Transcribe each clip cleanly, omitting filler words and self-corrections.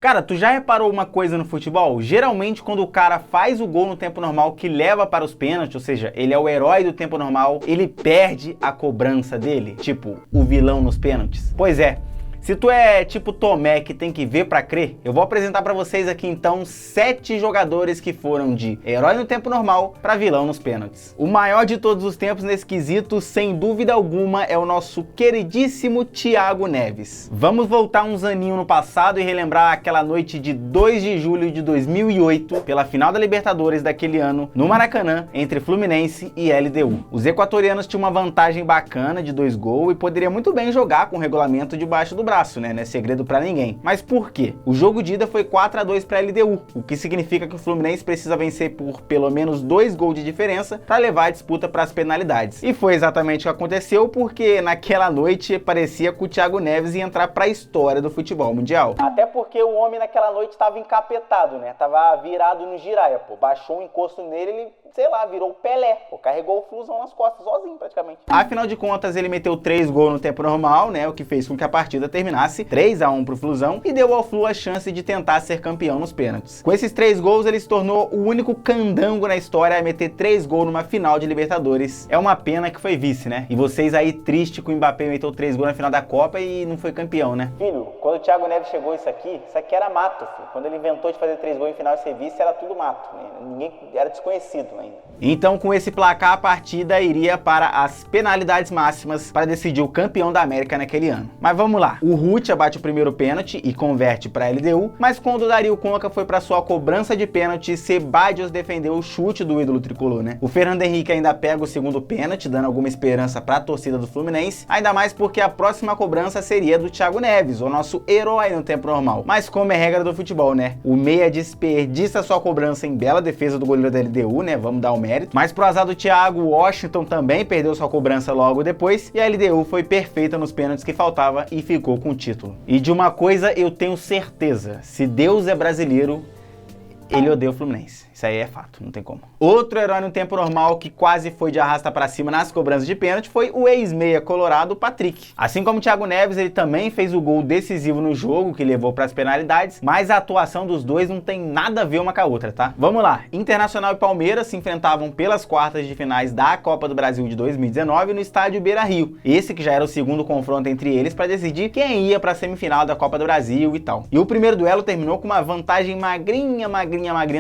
Cara, tu já reparou uma coisa no futebol? Geralmente quando o cara faz o gol no tempo normal que leva para os pênaltis, ou seja, ele é o herói do tempo normal, ele perde a cobrança dele, tipo, o vilão nos pênaltis. Pois é. Se tu é tipo Tomé que tem que ver pra crer, eu vou apresentar pra vocês aqui então 7 jogadores que foram de herói no tempo normal pra vilão nos pênaltis. O maior de todos os tempos nesse quesito, sem dúvida alguma, é o nosso queridíssimo Thiago Neves. Vamos voltar uns aninhos no passado e relembrar aquela noite de 2 de julho de 2008, pela final da Libertadores daquele ano, no Maracanã, entre Fluminense e LDU. Os equatorianos tinham uma vantagem bacana de 2 gols e poderia muito bem jogar com o regulamento debaixo do braço, né? Não é segredo pra ninguém. Mas por quê? O jogo de ida foi 4-2 pra LDU, o que significa que o Fluminense precisa vencer por pelo menos 2 gols de diferença para levar a disputa para as penalidades. E foi exatamente o que aconteceu, porque naquela noite parecia que o Thiago Neves ia entrar pra história do futebol mundial. Até porque o homem naquela noite tava encapetado, né? Tava virado no giraia, pô. Baixou um encosto nele, ele, sei lá, virou o Pelé, pô. Carregou o Flusão nas costas, sozinho praticamente. Afinal de contas, ele meteu 3 gols no tempo normal, né? O que fez com que a partida terminasse 3-1 pro Flusão e deu ao Flu a chance de tentar ser campeão nos pênaltis. Com esses 3 gols, ele se tornou o único candango na história a meter 3 gols numa final de Libertadores. É uma pena que foi vice, né? E vocês aí triste que o Mbappé meteu 3 gols na final da Copa e não foi campeão, né? Filho, quando o Thiago Neves chegou isso aqui era mato, filho. Quando ele inventou de fazer 3 gols em final e ser vice, era tudo mato, né? Ninguém era desconhecido ainda. Então, com esse placar, a partida iria para as penalidades máximas para decidir o campeão da América naquele ano. Mas vamos lá. O Rutia bate o primeiro pênalti e converte para a LDU, mas quando o Dario Conca foi para sua cobrança de pênalti, Ceballos defendeu o chute do ídolo tricolor, né? O Fernando Henrique ainda pega o segundo pênalti, dando alguma esperança para a torcida do Fluminense, ainda mais porque a próxima cobrança seria do Thiago Neves, o nosso herói no tempo normal. Mas como é regra do futebol, né? O meia desperdiça sua cobrança em bela defesa do goleiro da LDU, né? Vamos dar o mérito. Mas pro azar do Thiago, o Washington também perdeu sua cobrança logo depois e a LDU foi perfeita nos pênaltis que faltava e ficou com o título. E de uma coisa eu tenho certeza, se Deus é brasileiro, ele odeia o Fluminense. Isso aí é fato, não tem como. Outro herói no tempo normal que quase foi de arrasta pra cima nas cobranças de pênalti foi o ex-meia colorado, Patrick. Assim como o Thiago Neves, ele também fez o gol decisivo no jogo, que levou para as penalidades, mas a atuação dos dois não tem nada a ver uma com a outra, tá? Vamos lá. Internacional e Palmeiras se enfrentavam pelas quartas de finais da Copa do Brasil de 2019 no estádio Beira-Rio. Esse que já era o segundo confronto entre eles para decidir quem ia para a semifinal da Copa do Brasil e tal. E o primeiro duelo terminou com uma vantagem magrinha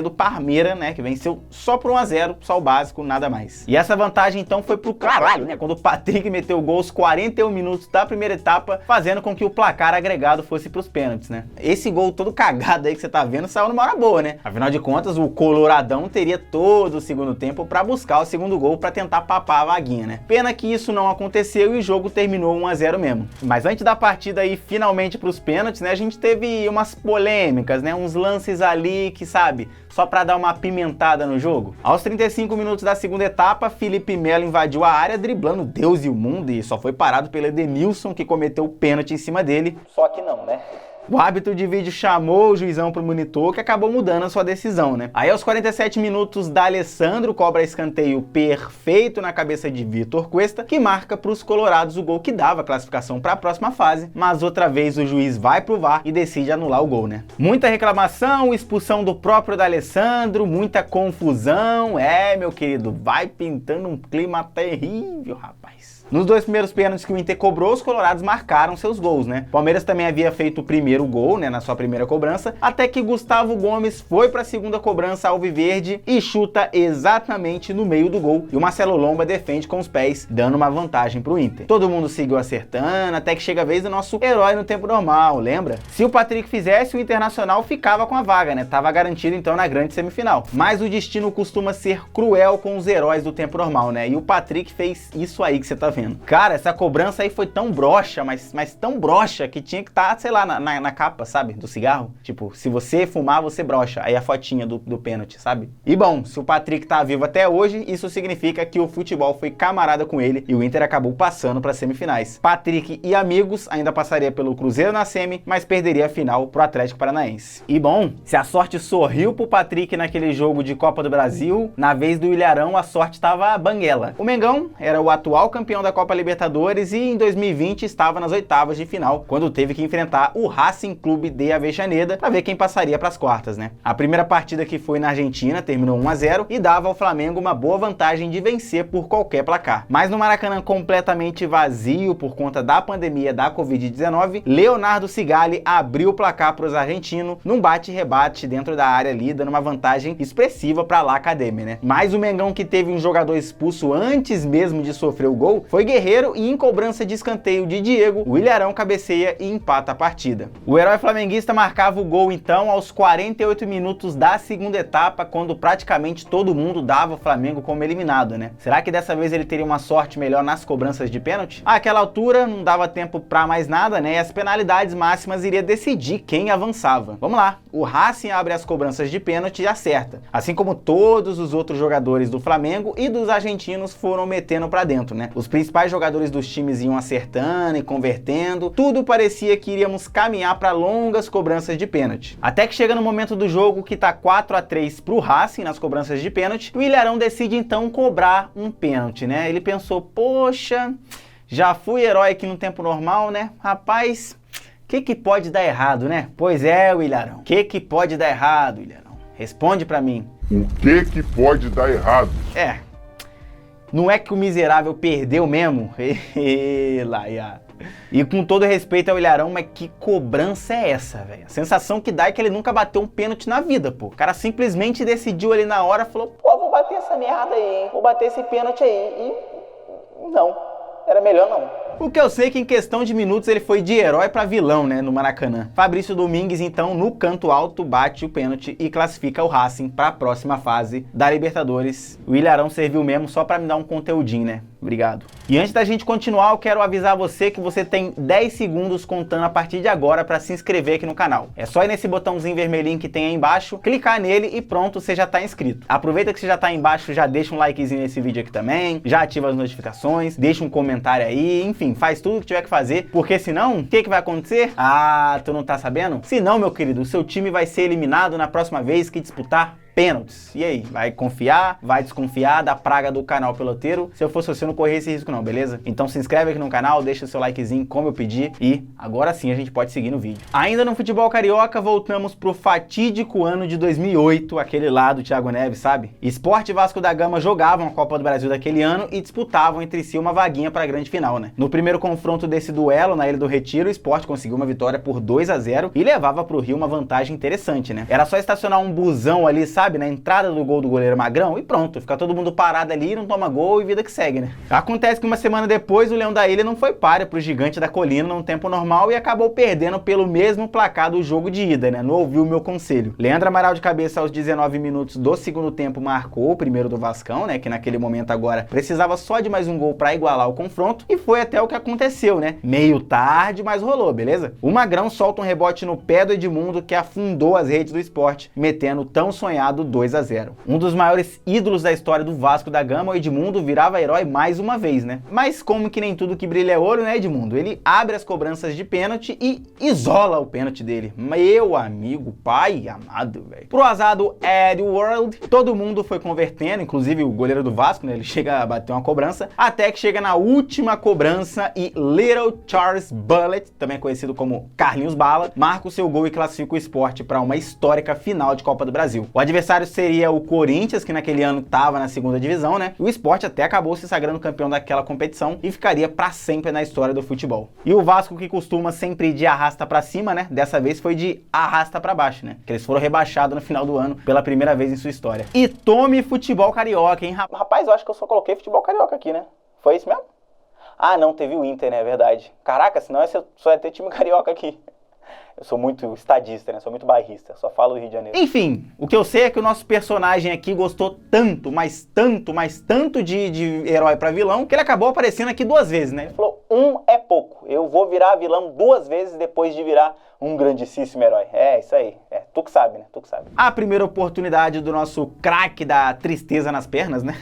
do Palmeiras, né, que venceu só por 1-0, só o básico, nada mais. E essa vantagem então foi pro caralho, né, quando o Patrick meteu o gol aos 41 minutos da primeira etapa, fazendo com que o placar agregado fosse pros pênaltis, né. Esse gol todo cagado aí que você tá vendo saiu numa hora boa, né. Afinal de contas, o coloradão teria todo o segundo tempo pra buscar o segundo gol pra tentar papar a vaguinha, né. Pena que isso não aconteceu e o jogo terminou 1-0 mesmo. Mas antes da partida aí finalmente pros pênaltis, né, a gente teve umas polêmicas, né, uns lances ali que, sabe, só pra dar uma pimentada no jogo. Aos 35 minutos da segunda etapa, Felipe Melo invadiu a área, driblando Deus e o mundo, e só foi parado pelo Edenilson, que cometeu o pênalti em cima dele. Só que não, né? O árbitro de vídeo chamou o juizão pro monitor, que acabou mudando a sua decisão, né? Aí aos 47 minutos, D'Alessandro cobra escanteio perfeito na cabeça de Vitor Cuesta, que marca pros colorados o gol que dava a classificação para a próxima fase, mas outra vez o juiz vai pro VAR e decide anular o gol, né? Muita reclamação, expulsão do próprio D'Alessandro, muita confusão, meu querido, vai pintando um clima terrível, rapaz. Nos 2 primeiros pênaltis que o Inter cobrou, os colorados marcaram seus gols, né? O Palmeiras também havia feito o primeiro gol, né, na sua primeira cobrança, até que Gustavo Gomes foi para a segunda cobrança alviverde e chuta exatamente no meio do gol. E o Marcelo Lomba defende com os pés, dando uma vantagem pro Inter. Todo mundo seguiu acertando, até que chega a vez do nosso herói no tempo normal, lembra? Se o Patrick fizesse, o Internacional ficava com a vaga, né? Tava garantido então na grande semifinal. Mas o destino costuma ser cruel com os heróis do tempo normal, né? E o Patrick fez isso aí que você tá vendo. Cara, essa cobrança aí foi tão broxa, mas tão broxa, que tinha que estar, sei lá, na capa, sabe, do cigarro. Tipo, se você fumar, você brocha. Aí a fotinha do pênalti, sabe? E bom, se o Patrick tá vivo até hoje, isso significa que o futebol foi camarada com ele e o Inter acabou passando para semifinais. Patrick e amigos ainda passaria pelo Cruzeiro na semi, mas perderia a final pro Atlético Paranaense. E bom, se a sorte sorriu pro Patrick naquele jogo de Copa do Brasil, na vez do Ilharão a sorte tava banguela. O Mengão era o atual campeão da da Copa Libertadores e em 2020 estava nas oitavas de final, quando teve que enfrentar o Racing Clube de Avellaneda para ver quem passaria para as quartas, né? A primeira partida, que foi na Argentina, terminou 1-0 e dava ao Flamengo uma boa vantagem de vencer por qualquer placar. Mas no Maracanã completamente vazio por conta da pandemia da Covid-19, Leonardo Sigali abriu o placar para os argentinos num bate-rebate dentro da área ali, dando uma vantagem expressiva para La Academia, né? Mas o Mengão, que teve um jogador expulso antes mesmo de sofrer o gol, foi guerreiro e em cobrança de escanteio de Diego, o Ilharão cabeceia e empata a partida. O herói flamenguista marcava o gol então aos 48 minutos da segunda etapa, quando praticamente todo mundo dava o Flamengo como eliminado, né? Será que dessa vez ele teria uma sorte melhor nas cobranças de pênalti? Àquela altura não dava tempo pra mais nada, né? E as penalidades máximas iria decidir quem avançava. Vamos lá, o Racing abre as cobranças de pênalti e acerta, assim como todos os outros jogadores do Flamengo e dos argentinos foram metendo pra dentro, né? Os principais jogadores dos times iam acertando e convertendo, tudo parecia que iríamos caminhar para longas cobranças de pênalti. Até que chega no momento do jogo que tá 4-3 pro Racing nas cobranças de pênalti, o Ilharão decide então cobrar um pênalti, né? Ele pensou, poxa, já fui herói aqui no tempo normal, né? Rapaz, o que pode dar errado, né? Pois é, o Ilharão, o que pode dar errado, Ilharão? Responde pra mim. O que pode dar errado? Não é que o miserável perdeu mesmo? Laia. E com todo respeito ao Ilharão, mas que cobrança é essa, velho? A sensação que dá é que ele nunca bateu um pênalti na vida, pô. O cara simplesmente decidiu ali na hora, falou, pô, vou bater essa merda aí, hein? Vou bater esse pênalti aí. E não, era melhor não. O que eu sei é que em questão de minutos ele foi de herói pra vilão, né, no Maracanã. Fabrício Domingues, então, no canto alto, bate o pênalti e classifica o Racing pra próxima fase da Libertadores. O Ilharão serviu mesmo só pra me dar um conteúdinho, né? Obrigado. E antes da gente continuar, eu quero avisar você que você tem 10 segundos contando a partir de agora para se inscrever aqui no canal. É só ir nesse botãozinho vermelhinho que tem aí embaixo, clicar nele e pronto, você já tá inscrito. Aproveita que você já tá aí embaixo, já deixa um likezinho nesse vídeo aqui também, já ativa as notificações, deixa um comentário aí, enfim, faz tudo o que tiver que fazer, porque senão, o que vai acontecer? Ah, tu não tá sabendo? Se não, meu querido, o seu time vai ser eliminado na próxima vez que disputar pênaltis. E aí, vai confiar, vai desconfiar da praga do canal peloteiro? Se eu fosse você, não corria esse risco não, beleza? Então se inscreve aqui no canal, deixa o seu likezinho como eu pedi e agora sim a gente pode seguir no vídeo. Ainda no futebol carioca, voltamos pro fatídico ano de 2008, aquele lá do Thiago Neves, sabe? Sport e Vasco da Gama jogavam a Copa do Brasil daquele ano e disputavam entre si uma vaguinha para a grande final, né? No primeiro confronto desse duelo, na Ilha do Retiro, o Sport conseguiu uma vitória por 2-0 e levava pro Rio uma vantagem interessante, né? Era só estacionar um busão ali, sabe, na entrada do gol do goleiro Magrão e pronto, fica todo mundo parado ali, não toma gol e vida que segue, né? Acontece que uma semana depois o Leão da Ilha não foi páreo pro Gigante da Colina num tempo normal e acabou perdendo pelo mesmo placar do jogo de ida, né? Não ouviu o meu conselho. Leandro Amaral de cabeça aos 19 minutos do segundo tempo marcou o primeiro do Vascão, né? Que naquele momento agora precisava só de mais um gol para igualar o confronto e foi até o que aconteceu, né? Meio tarde, mas rolou, beleza? O Magrão solta um rebote no pé do Edmundo que afundou as redes do Sport, metendo o tão sonhado 2-0. Um dos maiores ídolos da história do Vasco da Gama, o Edmundo virava herói mais uma vez, né? Mas como que nem tudo que brilha é ouro, né, Edmundo? Ele abre as cobranças de pênalti e isola o pênalti dele. Meu amigo, pai amado, velho. Pro azar do Edward, todo mundo foi convertendo, inclusive o goleiro do Vasco, né? Ele chega a bater uma cobrança, até que chega na última cobrança e Little Charles Bullet, também conhecido como Carlinhos Bala, marca o seu gol e classifica o Sport para uma histórica final de Copa do Brasil. O adversário seria o Corinthians, que naquele ano estava na segunda divisão, né? O Sport até acabou se sagrando campeão daquela competição e ficaria para sempre na história do futebol. E o Vasco, que costuma sempre ir de arrasta para cima, né? Dessa vez foi de arrasta para baixo, né? Que eles foram rebaixados no final do ano pela primeira vez em sua história. E tome futebol carioca, hein? Rapaz, eu acho que eu só coloquei futebol carioca aqui, né? Foi isso mesmo? Ah, não, teve o Inter, né? É verdade. Caraca, senão só ia ter time carioca aqui. Eu sou muito estadista, né? Sou muito bairrista, só falo do Rio de Janeiro. Enfim, o que eu sei é que o nosso personagem aqui gostou tanto, mas tanto de herói pra vilão, que ele acabou aparecendo aqui 2 vezes, né? Ele falou, é pouco, eu vou virar vilão 2 vezes depois de virar um grandíssimo herói. É, isso aí. É, tu que sabe, né? Tu que sabe. A primeira oportunidade do nosso craque da tristeza nas pernas, né?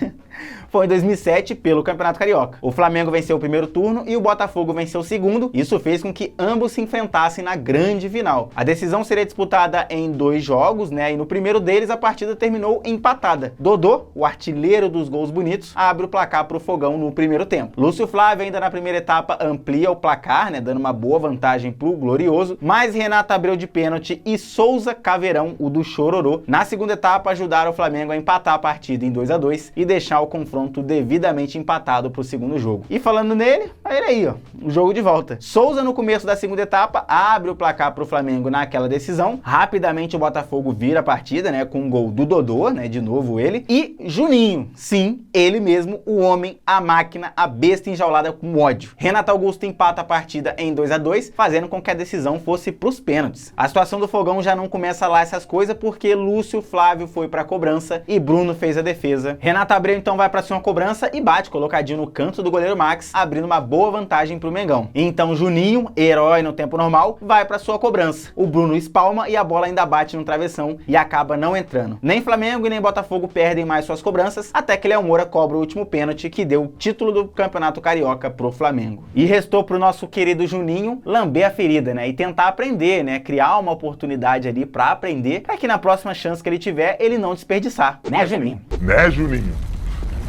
foi em 2007 pelo Campeonato Carioca. O Flamengo venceu o primeiro turno e o Botafogo venceu o segundo. Isso fez com que ambos se enfrentassem na grande final. A decisão seria disputada em 2 jogos, né? E no primeiro deles a partida terminou empatada. Dodô, o artilheiro dos gols bonitos, abre o placar para o Fogão no primeiro tempo. Lúcio Flávio ainda na primeira etapa amplia o placar, né? Dando uma boa vantagem pro Glorioso. Mas Renato Abreu de pênalti e Souza Caveirão, o do Chororô, na segunda etapa ajudaram o Flamengo a empatar a partida em 2-2 e deixar o confronto devidamente empatado pro segundo jogo. E falando nele, ele aí, ó, o jogo de volta. Souza no começo da segunda etapa abre o placar pro Flamengo naquela decisão. Rapidamente o Botafogo vira a partida, né, com um gol do Dodô, né, de novo ele, e Juninho, sim, ele mesmo, o homem, a máquina, a besta enjaulada com ódio. Renato Augusto empata a partida em 2-2, fazendo com que a decisão fosse pros pênaltis. A situação do Fogão já não começa lá essas coisas porque Lúcio Flávio foi pra cobrança e Bruno fez a defesa. Renato Abreu então vai pra sua cobrança e bate colocadinho no canto do goleiro Max, abrindo uma boa vantagem pro Mengão. Então Juninho, herói no tempo normal, vai pra sua cobrança. O Bruno espalma e a bola ainda bate no travessão e acaba não entrando. Nem Flamengo e nem Botafogo perdem mais suas cobranças, até que Léo Moura cobra o último pênalti que deu o título do Campeonato Carioca pro Flamengo. E restou pro nosso querido Juninho lamber a ferida, né, e tentar aprender, né, criar uma oportunidade ali pra aprender, pra que na próxima chance que ele tiver, ele não desperdiçar. Né, Juninho? Né, Juninho?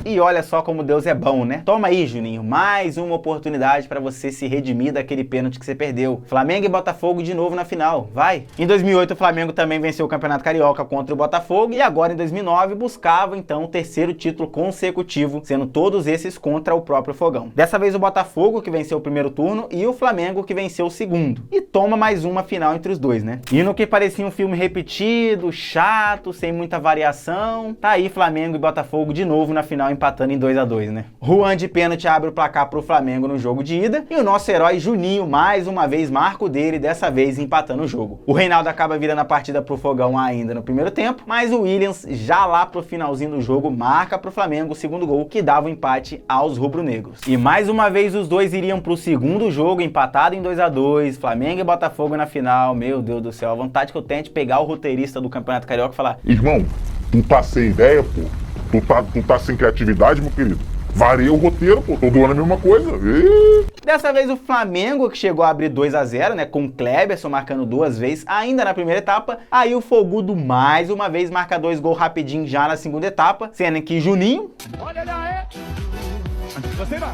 E olha só como Deus é bom, né? Toma aí, Juninho, mais uma oportunidade para você se redimir daquele pênalti que você perdeu. Flamengo e Botafogo de novo na final, vai! Em 2008 o Flamengo também venceu o Campeonato Carioca contra o Botafogo e agora em 2009 buscava então o terceiro título consecutivo, sendo todos esses contra o próprio Fogão. Dessa vez o Botafogo que venceu o primeiro turno e o Flamengo que venceu o segundo. E toma mais uma final entre os dois, né? E no que parecia um filme repetido, chato, sem muita variação, tá aí Flamengo e Botafogo de novo na final empatando em 2-2, né? Juan de pênalti abre o placar pro Flamengo no jogo de ida e o nosso herói Juninho mais uma vez marca o dele, dessa vez empatando o jogo. O Reinaldo acaba virando a partida pro Fogão ainda no primeiro tempo, mas o Williams já lá pro finalzinho do jogo marca pro Flamengo o segundo gol que dava o empate aos rubro-negros. E mais uma vez os dois iriam pro segundo jogo empatado em 2-2, Flamengo e Botafogo na final. Meu Deus do céu, a vontade que eu tenho é de pegar o roteirista do Campeonato Carioca e falar: Irmão, tu tá sem ideia, pô? Tu tá sem criatividade, meu querido? Varia o roteiro, pô, todo ano é a mesma coisa. Dessa vez o Flamengo que chegou a abrir 2-0, né, com o Kleberson marcando 2 vezes, ainda na primeira etapa. Aí o Fogudo mais uma vez marca 2 gols rapidinho já na segunda etapa, sendo que Juninho... Olha lá, Você vai...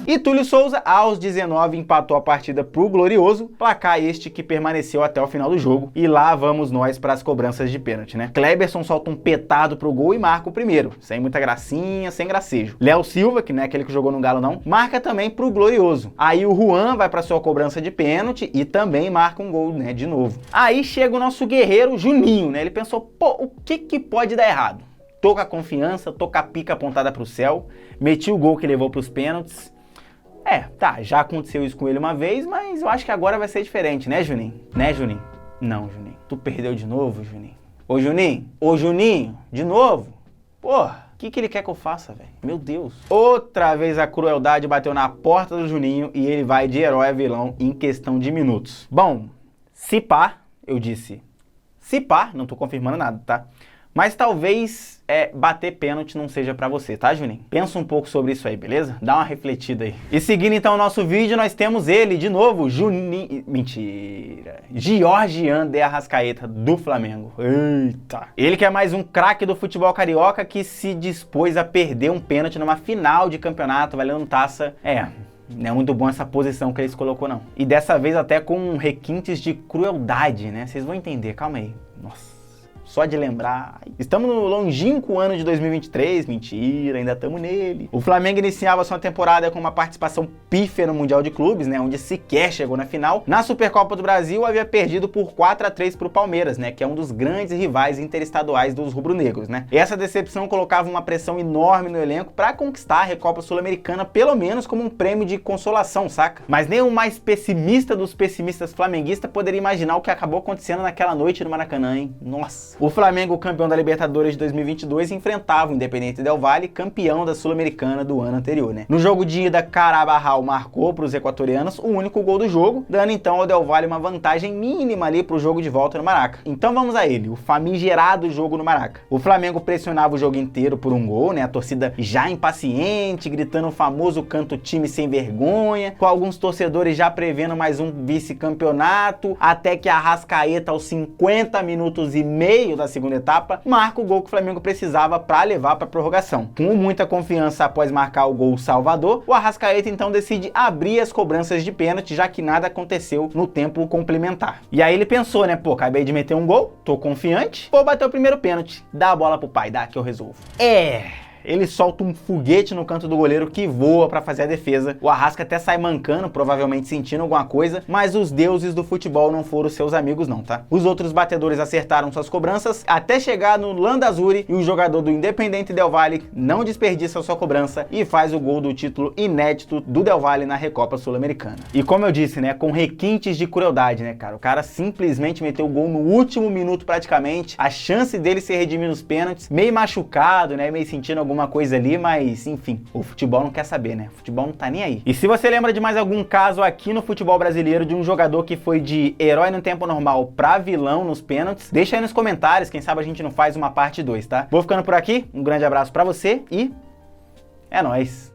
E Túlio Souza, aos 19, empatou a partida pro Glorioso, placar este que permaneceu até o final do jogo. E lá vamos nós para as cobranças de pênalti, né? Kleberson solta um petado pro gol e marca o primeiro, sem muita gracinha, sem gracejo. Léo Silva, que não é aquele que jogou no Galo não, marca também pro Glorioso. Aí o Juan vai para sua cobrança de pênalti e também marca um gol, né, de novo. Aí chega o nosso guerreiro Juninho, né? Ele pensou, pô, o que pode dar errado? Tô com a confiança, tô com a pica apontada pro céu, meti o gol que levou pros pênaltis. Tá, já aconteceu isso com ele uma vez, mas eu acho que agora vai ser diferente, né, Juninho? Né, Juninho? Não, Juninho. Tu perdeu de novo, Juninho? Ô, Juninho, de novo? Porra, o que ele quer que eu faça, velho? Meu Deus. Outra vez a crueldade bateu na porta do Juninho e ele vai de herói a vilão em questão de minutos. Bom, se pá, eu disse, se pá, não tô confirmando nada, tá? Mas talvez bater pênalti não seja pra você, tá, Juninho? Pensa um pouco sobre isso aí, beleza? Dá uma refletida aí. E seguindo então o nosso vídeo, nós temos ele de novo, Juninho... Mentira. Georgian de Arrascaeta, do Flamengo. Eita. Ele que é mais um craque do futebol carioca que se dispôs a perder um pênalti numa final de campeonato, valendo taça. Não é muito bom essa posição que ele se colocou, não. E dessa vez até com requintes de crueldade, né? Vocês vão entender, calma aí. Nossa. Só de lembrar. Estamos no longínquo ano de 2023, mentira, ainda estamos nele. O Flamengo iniciava sua temporada com uma participação pífia no Mundial de Clubes, né, onde sequer chegou na final. Na Supercopa do Brasil havia perdido por 4-3 para o Palmeiras, né, que é um dos grandes rivais interestaduais dos rubro-negros, né. E essa decepção colocava uma pressão enorme no elenco para conquistar a Recopa Sul-Americana, pelo menos como um prêmio de consolação, saca? Mas nem o mais pessimista dos pessimistas flamenguistas poderia imaginar o que acabou acontecendo naquela noite no Maracanã, hein? Nossa! Palmeiras. O Flamengo, campeão da Libertadores de 2022, enfrentava o Independiente Del Valle, campeão da Sul-Americana do ano anterior, né? No jogo de ida, Carabarral marcou para os equatorianos o único gol do jogo, dando então ao Del Valle uma vantagem mínima ali para o jogo de volta no Maraca. Então vamos a ele, o famigerado jogo no Maraca. O Flamengo pressionava o jogo inteiro por um gol, né? A torcida já impaciente, gritando o famoso canto time sem vergonha, com alguns torcedores já prevendo mais um vice-campeonato, até que a Arrascaeta, aos 50 minutos e meio da segunda etapa, marca o gol que o Flamengo precisava para levar para a prorrogação. Com muita confiança após marcar o gol salvador, o Arrascaeta então decide abrir as cobranças de pênalti, já que nada aconteceu no tempo complementar. E aí ele pensou, né, pô, acabei de meter um gol, tô confiante, vou bater o primeiro pênalti, dá a bola pro pai, dá que eu resolvo. Ele solta um foguete no canto do goleiro que voa para fazer a defesa. O Arrasca até sai mancando, provavelmente sentindo alguma coisa, mas os deuses do futebol não foram seus amigos não, tá? Os outros batedores acertaram suas cobranças até chegar no Landázuri e o jogador do Independiente Del Valle não desperdiça sua cobrança e faz o gol do título inédito do Del Valle na Recopa Sul-Americana. E como eu disse, né, com requintes de crueldade, né, cara? O cara simplesmente meteu o gol no último minuto praticamente, a chance dele se redimir nos pênaltis, meio machucado, né, meio sentindo alguma coisa ali, mas enfim, o futebol não quer saber, né? O futebol não tá nem aí. E se você lembra de mais algum caso aqui no futebol brasileiro de um jogador que foi de herói no tempo normal pra vilão nos pênaltis, deixa aí nos comentários, quem sabe a gente não faz uma parte 2, tá? Vou ficando por aqui, um grande abraço pra você e é nóis!